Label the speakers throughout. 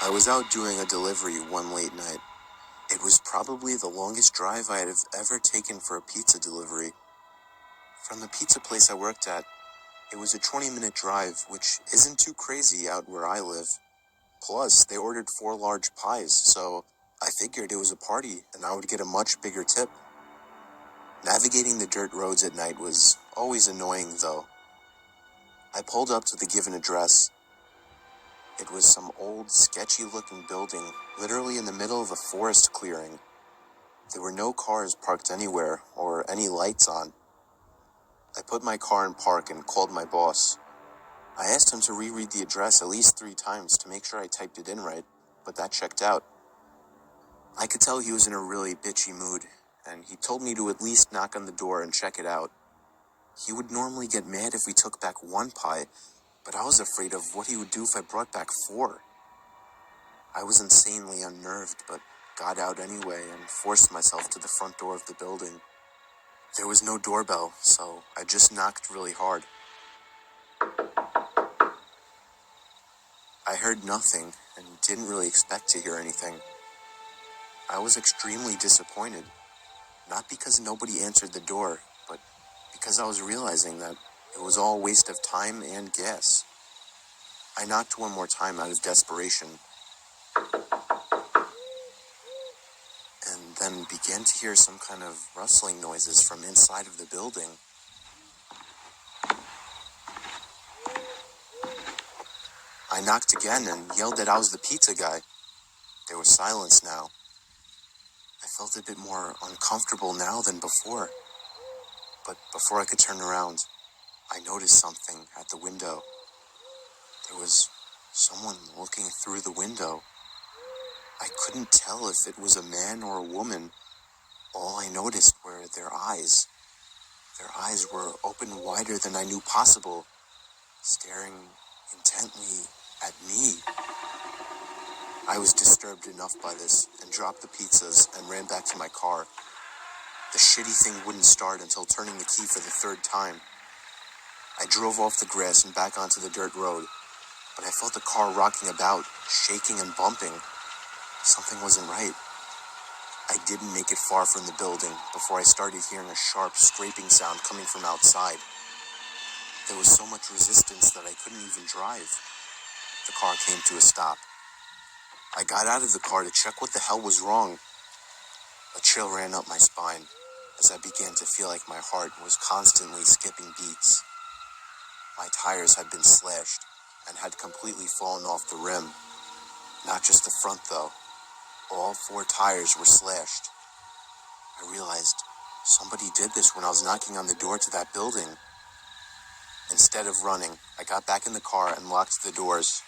Speaker 1: I was out doing a delivery one late night. It was probably the longest drive I had ever taken for a pizza delivery. From the pizza place I worked at, it was a 20-minute drive, which isn't too crazy out where I live. Plus, they ordered 4 large pies, so I figured it was a party and I would get a much bigger tip. Navigating the dirt roads at night was always annoying, though. I pulled up to the given address. It was some old, sketchy-looking building, literally in the middle of a forest clearing. There were no cars parked anywhere, or any lights on. I put my car in park and called my boss. I asked him to reread the address at least 3 times to make sure I typed it in right, but that checked out. I could tell he was in a really bitchy mood, and he told me to at least knock on the door and check it out. He would normally get mad if we took back 1 pie, but I was afraid of what he would do if I brought back 4. I was insanely unnerved, but got out anyway and forced myself to the front door of the building. There was no doorbell, so I just knocked really hard. I heard nothing and didn't really expect to hear anything. I was extremely disappointed, not because nobody answered the door, but because I was realizing that it was all a waste of time and gas. I knocked one more time out of desperation, and then began to hear some kind of rustling noises from inside of the building. I knocked again and yelled that I was the pizza guy. There was silence now. I felt a bit more uncomfortable now than before. But before I could turn around, I noticed something at the window. There was someone looking through the window. I couldn't tell if it was a man or a woman. All I noticed were their eyes. Their eyes were open wider than I knew possible, staring intently at me. I was disturbed enough by this and dropped the pizzas and ran back to my car. The shitty thing wouldn't start until turning the key for the 3rd time. I drove off the grass and back onto the dirt road, but I felt the car rocking about, shaking and bumping. Something wasn't right. I didn't make it far from the building before I started hearing a sharp scraping sound coming from outside. There was so much resistance that I couldn't even drive. The car came to a stop. I got out of the car to check what the hell was wrong. A chill ran up my spine as I began to feel like my heart was constantly skipping beats. My tires had been slashed and had completely fallen off the rim. Not just the front, though. All 4 tires were slashed. I realized somebody did this when I was knocking on the door to that building. Instead of running, I got back in the car and locked the doors.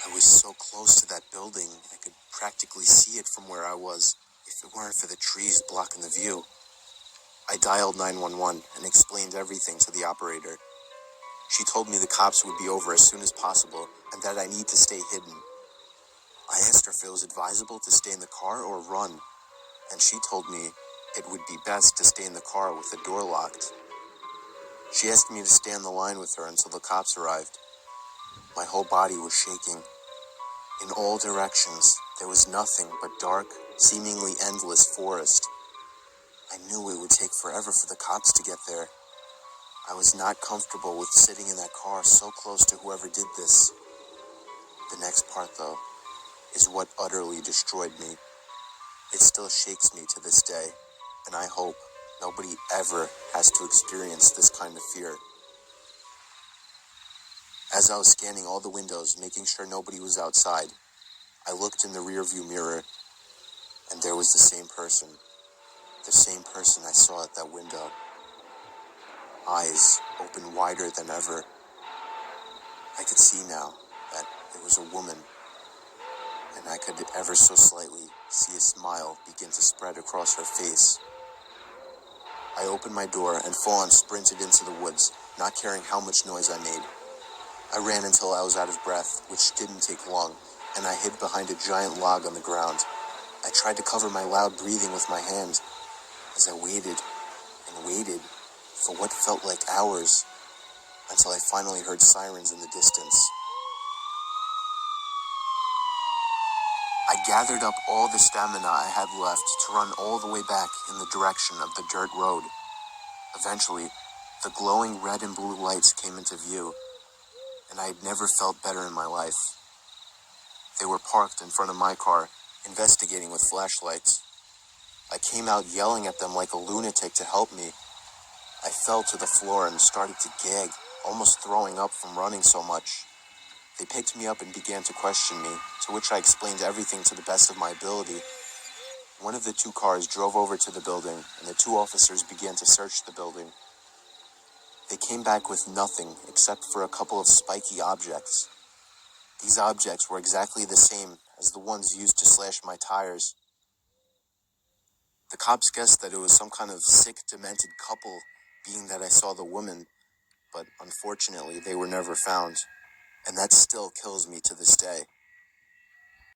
Speaker 1: I was so close to that building, I could practically see it from where I was, if it weren't for the trees blocking the view. I dialed 911 and explained everything to the operator. She told me the cops would be over as soon as possible and that I need to stay hidden. I asked her if it was advisable to stay in the car or run, and she told me it would be best to stay in the car with the door locked. She asked me to stay on the line with her until the cops arrived. My whole body was shaking. In all directions, there was nothing but dark, seemingly endless forest. I knew it would take forever for the cops to get there. I was not comfortable with sitting in that car so close to whoever did this. The next part, though, is what utterly destroyed me. It still shakes me to this day, and I hope nobody ever has to experience this kind of fear. As I was scanning all the windows, making sure nobody was outside, I looked in the rearview mirror, and there was the same person I saw at that window. Eyes open wider than ever. I could see now that it was a woman, and I could ever so slightly see a smile begin to spread across her face. I opened my door and full-on sprinted into the woods, not caring how much noise I made. I ran until I was out of breath, which didn't take long, and I hid behind a giant log on the ground. I tried to cover my loud breathing with my hand as I waited and waited for what felt like hours until I finally heard sirens in the distance. I gathered up all the stamina I had left to run all the way back in the direction of the dirt road. Eventually, the glowing red and blue lights came into view, and I had never felt better in my life. They were parked in front of my car, investigating with flashlights. I came out yelling at them like a lunatic to help me. I fell to the floor and started to gag, almost throwing up from running so much. They picked me up and began to question me, to which I explained everything to the best of my ability. One of the two cars drove over to the building, and the two officers began to search the building. They came back with nothing except for a couple of spiky objects. These objects were exactly the same as the ones used to slash my tires. The cops guessed that it was some kind of sick, demented couple, being that I saw the woman, but unfortunately they were never found, and that still kills me to this day.